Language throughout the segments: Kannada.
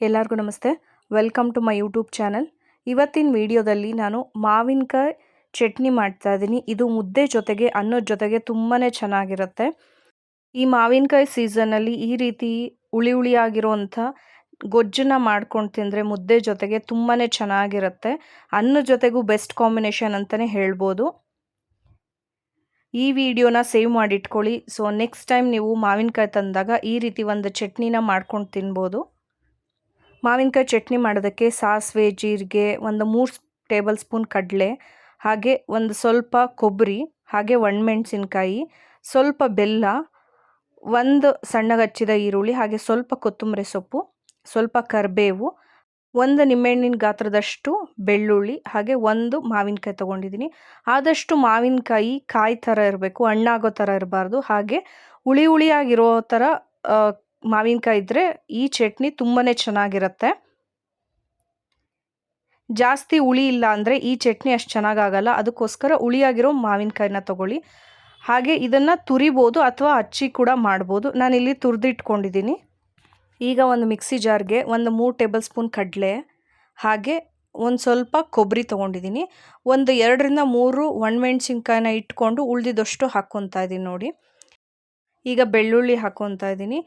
ಎಲ್ಲರಿಗೂ ನಮಸ್ತೆ. Welcome to my YouTube channel. ಇವತ್ತಿನ ವಿಡಿಯೋದಲ್ಲಿ ನಾನು ಮಾವಿನಕಾಯಿ ಚಟ್ನಿ ಮಾಡ್ತಾ ಇದ್ದೀನಿ. ಇದು ಮುದ್ದೆ ಜೊತೆಗೆ ಅನ್ನದ ಜೊತೆಗೆ ತುಂಬಾ ಚೆನ್ನಾಗಿರುತ್ತೆ. ಈ ಮಾವಿನಕಾಯಿ ಸೀಸನ್ನಲ್ಲಿ ಈ ರೀತಿ ಹುಳಿ ಹುಳಿಯಾಗಿರುವಂಥ ಗೊಜ್ಜನ್ನ ಮಾಡ್ಕೊಂಡು ತಿಂದರೆ ಮುದ್ದೆ ಜೊತೆಗೆ ತುಂಬಾ ಚೆನ್ನಾಗಿರುತ್ತೆ. ಅನ್ನದ ಜೊತೆಗೂ ಬೆಸ್ಟ್ ಕಾಂಬಿನೇಷನ್ ಅಂತಲೇ ಹೇಳ್ಬೋದು. ಈ ವಿಡಿಯೋನ ಸೇವ್ ಮಾಡಿಟ್ಕೊಳ್ಳಿ. ಸೊ ನೆಕ್ಸ್ಟ್ ಟೈಮ್ ನೀವು ಮಾವಿನಕಾಯಿ ತಂದಾಗ ಈ ರೀತಿ ಒಂದು ಚಟ್ನಿನ ಮಾಡ್ಕೊಂಡು ತಿನ್ಬೋದು. ಮಾವಿನಕಾಯಿ ಚಟ್ನಿ ಮಾಡೋದಕ್ಕೆ ಸಾಸಿವೆ, ಜೀರಿಗೆ, ಒಂದು 3 ಟೇಬಲ್ ಸ್ಪೂನ್ ಕಡಲೆ, ಹಾಗೆ ಒಂದು ಸ್ವಲ್ಪ ಕೊಬ್ಬರಿ, ಹಾಗೆ ಒಣಮೆಣಸಿನ್ಕಾಯಿ, ಸ್ವಲ್ಪ ಬೆಲ್ಲ, ಒಂದು ಸಣ್ಣಗೆ ಹಚ್ಚಿದ ಈರುಳ್ಳಿ, ಹಾಗೆ ಸ್ವಲ್ಪ ಕೊತ್ತಂಬರಿ ಸೊಪ್ಪು, ಸ್ವಲ್ಪ ಕರಿಬೇವು, ಒಂದು ನಿಂಬೆಹಣ್ಣಿನ ಗಾತ್ರದಷ್ಟು ಬೆಳ್ಳುಳ್ಳಿ, ಹಾಗೆ ಒಂದು ಮಾವಿನಕಾಯಿ ತೊಗೊಂಡಿದ್ದೀನಿ. ಆದಷ್ಟು ಮಾವಿನಕಾಯಿ ಕಾಯಿ ಥರ ಇರಬೇಕು, ಹಣ್ಣಾಗೋ ಥರ ಇರಬಾರ್ದು. ಹಾಗೆ ಹುಳಿ ಹುಳಿಯಾಗಿರೋ ಥರ ಮಾವಿನಕಾಯಿ ಇದ್ದರೆ ಈ ಚಟ್ನಿ ತುಂಬಾ ಚೆನ್ನಾಗಿರುತ್ತೆ. ಜಾಸ್ತಿ ಹುಳಿ ಇಲ್ಲ ಅಂದರೆ ಈ ಚಟ್ನಿ ಅಷ್ಟು ಚೆನ್ನಾಗಾಗಲ್ಲ. ಅದಕ್ಕೋಸ್ಕರ ಹುಳಿಯಾಗಿರೋ ಮಾವಿನಕಾಯಿನ ತೊಗೊಳ್ಳಿ. ಹಾಗೆ ಇದನ್ನು ತುರಿಬೋದು ಅಥವಾ ಹಚ್ಚಿ ಕೂಡ ಮಾಡ್ಬೋದು. ನಾನಿಲ್ಲಿ ತುರಿದಿಟ್ಕೊಂಡಿದ್ದೀನಿ. ಈಗ ಒಂದು ಮಿಕ್ಸಿ ಜಾರ್ಗೆ ಒಂದು 3 ಟೇಬಲ್ ಸ್ಪೂನ್ ಕಡಲೆ, ಹಾಗೆ ಒಂದು ಸ್ವಲ್ಪ ಕೊಬ್ಬರಿ ತೊಗೊಂಡಿದ್ದೀನಿ. ಒಂದು 2ರಿಂದ 3 ಒಣಮೆಣ್ಸಿನ್ಕಾಯಿನ ಇಟ್ಕೊಂಡು ಉಳಿದಿದ್ದಷ್ಟು ಹಾಕ್ಕೊತಾ ಇದ್ದೀನಿ ನೋಡಿ. ಈಗ ಬೆಳ್ಳುಳ್ಳಿ ಹಾಕ್ಕೊತಾ ಇದ್ದೀನಿ.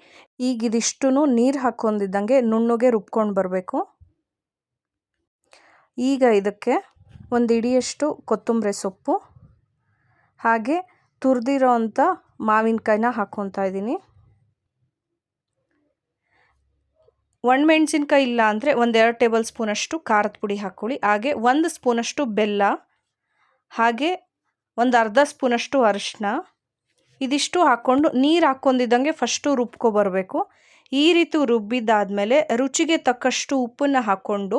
ಈಗ ಇದಿಷ್ಟು ನೀರು ಹಾಕ್ಕೊಂಡಿದ್ದಂಗೆ ನುಣ್ಣಗೆ ರುಬ್ಕೊಂಡು ಬರಬೇಕು. ಈಗ ಇದಕ್ಕೆ ಒಂದು ಹಿಡಿಯಷ್ಟು ಕೊತ್ತಂಬರಿ ಸೊಪ್ಪು, ಹಾಗೆ ತುರಿದಿರೋ ಅಂಥ ಮಾವಿನಕಾಯಿನ ಹಾಕ್ಕೊತಾ ಇದ್ದೀನಿ. ಒಣಮೆಣ್ಸಿನ್ಕಾಯಿ ಇಲ್ಲ ಅಂದರೆ ಒಂದು 2 ಟೇಬಲ್ ಸ್ಪೂನಷ್ಟು ಖಾರದ ಪುಡಿ ಹಾಕ್ಕೊಳ್ಳಿ. ಹಾಗೆ 1 ಸ್ಪೂನಷ್ಟು ಬೆಲ್ಲ, ಹಾಗೆ ಒಂದು ಅರ್ಧ ಸ್ಪೂನಷ್ಟು ಅರಿಶಿನ, ಇದಿಷ್ಟು ಹಾಕ್ಕೊಂಡು ನೀರು ಹಾಕ್ಕೊಂಡಿದ್ದಂಗೆ ಫಸ್ಟು ರುಬ್ಕೊಬರಬೇಕು. ಈ ರೀತಿ ರುಬ್ಬಿದ್ದಾದಮೇಲೆ ರುಚಿಗೆ ತಕ್ಕಷ್ಟು ಉಪ್ಪನ್ನು ಹಾಕ್ಕೊಂಡು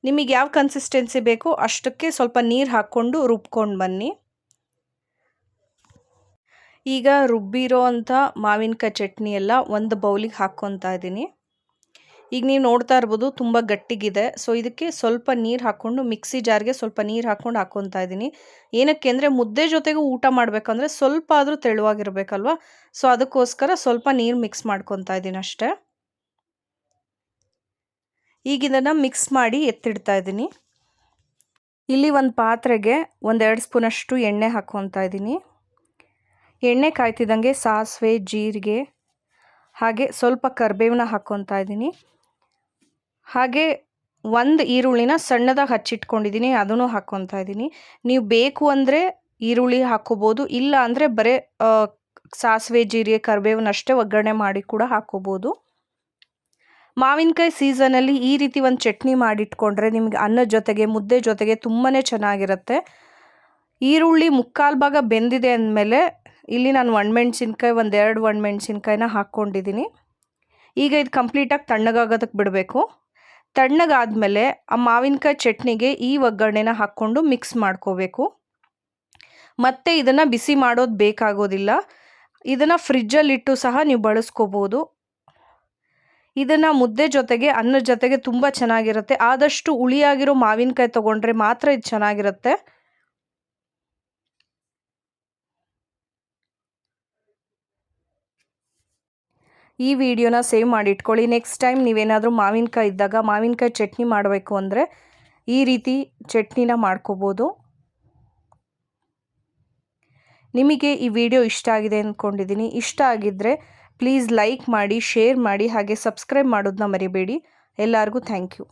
ನಿಮಗೆ ಯಾವ ಕನ್ಸಿಸ್ಟೆನ್ಸಿ ಬೇಕೋ ಅಷ್ಟಕ್ಕೆ ಸ್ವಲ್ಪ ನೀರು ಹಾಕ್ಕೊಂಡು ರುಬ್ಕೊಂಡು ಬನ್ನಿ. ಈಗ ರುಬ್ಬಿರೋ ಅಂಥ ಮಾವಿನಕಾಯಿ ಚಟ್ನಿ ಎಲ್ಲ ಒಂದು ಬೌಲಿಗೆ ಹಾಕ್ಕೊತಾ ಇದ್ದೀನಿ. ಈಗ ನೀವು ನೋಡ್ತಾ ಇರ್ಬೋದು ತುಂಬ ಗಟ್ಟಿಗಿದೆ. ಸೊ ಇದಕ್ಕೆ ಸ್ವಲ್ಪ ನೀರು ಹಾಕ್ಕೊಂಡು ಮಿಕ್ಸಿ ಜಾರ್ಗೆ ಸ್ವಲ್ಪ ನೀರು ಹಾಕ್ಕೊತಾ ಇದ್ದೀನಿ. ಏನಕ್ಕೆ ಅಂದರೆ ಮುದ್ದೆ ಜೊತೆಗೂ ಊಟ ಮಾಡಬೇಕಂದ್ರೆ ಸ್ವಲ್ಪ ಆದರೂ ತೆಳುವಾಗಿರಬೇಕಲ್ವ. ಸೊ ಅದಕ್ಕೋಸ್ಕರ ಸ್ವಲ್ಪ ನೀರು ಮಿಕ್ಸ್ ಮಾಡ್ಕೊತಾ ಇದ್ದೀನಿ ಅಷ್ಟೇ. ಈಗ ಇದನ್ನು ಮಿಕ್ಸ್ ಮಾಡಿ ಎತ್ತಿಡ್ತಾ ಇದ್ದೀನಿ. ಇಲ್ಲಿ ಒಂದು ಪಾತ್ರೆಗೆ 1-2 ಸ್ಪೂನಷ್ಟು ಎಣ್ಣೆ ಹಾಕ್ಕೊತಾ ಇದ್ದೀನಿ. ಎಣ್ಣೆ ಕಾಯ್ತಿದ್ದಂಗೆ ಸಾಸಿವೆ, ಜೀರಿಗೆ, ಹಾಗೆ ಸ್ವಲ್ಪ ಕರಿಬೇವನ್ನ ಹಾಕ್ಕೊತಾ ಇದ್ದೀನಿ. ಹಾಗೆ ಒಂದು ಈರುಳ್ಳಿನ ಸಣ್ಣದಾಗಿ ಹಚ್ಚಿಟ್ಕೊಂಡಿದ್ದೀನಿ, ಅದನ್ನು ಹಾಕ್ಕೊತಾ ಇದ್ದೀನಿ. ನೀವು ಬೇಕು ಅಂದರೆ ಈರುಳ್ಳಿ ಹಾಕ್ಕೋಬೋದು, ಇಲ್ಲ ಅಂದರೆ ಬರೀ ಸಾಸಿವೆ, ಜೀರಿಗೆ, ಕರಿಬೇವನ್ನಷ್ಟೇ ಒಗ್ಗರಣೆ ಮಾಡಿ ಕೂಡ ಹಾಕ್ಕೋಬೋದು. ಮಾವಿನಕಾಯಿ ಸೀಸನಲ್ಲಿ ಈ ರೀತಿ ಒಂದು ಚಟ್ನಿ ಮಾಡಿಟ್ಕೊಂಡ್ರೆ ನಿಮಗೆ ಅನ್ನದ ಜೊತೆಗೆ ಮುದ್ದೆ ಜೊತೆಗೆ ತುಂಬಾ ಚೆನ್ನಾಗಿರುತ್ತೆ. ಈರುಳ್ಳಿ 3/4 ಭಾಗ ಬೆಂದಿದೆ ಅಂದಮೇಲೆ ಇಲ್ಲಿ ನಾನು ಒಣಮೆಣ್ಸಿನ್ಕಾಯಿ 1-2 ಒಣಮೆಣ್ಸಿನ್ಕಾಯಿನ ಹಾಕ್ಕೊಂಡಿದ್ದೀನಿ. ಈಗ ಇದು ಕಂಪ್ಲೀಟಾಗಿ ತಣ್ಣಗಾಗೋದಕ್ಕೆ ಬಿಡಬೇಕು. ತಣ್ಣಗಾದಮೇಲೆ ಆ ಮಾವಿನಕಾಯಿ ಚಟ್ನಿಗೆ ಈ ಒಗ್ಗರಣೆನ ಹಾಕ್ಕೊಂಡು ಮಿಕ್ಸ್ ಮಾಡ್ಕೋಬೇಕು. ಮತ್ತು ಇದನ್ನು ಬಿಸಿ ಮಾಡೋದು ಬೇಕಾಗೋದಿಲ್ಲ. ಇದನ್ನು ಫ್ರಿಜ್ಜಲ್ಲಿಟ್ಟು ಸಹ ನೀವು ಬಳಸ್ಕೋಬೋದು. ಇದನ್ನು ಮುದ್ದೆ ಜೊತೆಗೆ ಅನ್ನದ ಜೊತೆಗೆ ತುಂಬ ಚೆನ್ನಾಗಿರುತ್ತೆ. ಆದಷ್ಟು ಹುಳಿಯಾಗಿರೋ ಮಾವಿನಕಾಯಿ ತೊಗೊಂಡ್ರೆ ಮಾತ್ರ ಇದು ಚೆನ್ನಾಗಿರುತ್ತೆ. ಈ ವಿಡಿಯೋನ ಸೇವ್ ಮಾಡಿ ಇಟ್ಕೊಳ್ಳಿ. ನೆಕ್ಸ್ಟ್ ಟೈಮ್ ನೀವೇನಾದರೂ ಮಾವಿನಕಾಯಿ ಇದ್ದಾಗ ಮಾವಿನಕಾಯಿ ಚಟ್ನಿ ಮಾಡಬೇಕು ಅಂದರೆ ಈ ರೀತಿ ಚಟ್ನಿನ ಮಾಡ್ಕೋಬೋದು. ನಿಮಗೆ ಈ ವಿಡಿಯೋ ಇಷ್ಟ ಆಗಿದೆ ಅಂದ್ಕೊಂಡಿದ್ದೀನಿ. ಇಷ್ಟ ಆಗಿದ್ದರೆ ಪ್ಲೀಸ್ ಲೈಕ್ ಮಾಡಿ, ಶೇರ್ ಮಾಡಿ, ಹಾಗೆ ಸಬ್ಸ್ಕ್ರೈಬ್ ಮಾಡೋದನ್ನ ಮರಿಬೇಡಿ. ಎಲ್ಲರಿಗೂ ಥ್ಯಾಂಕ್ ಯು.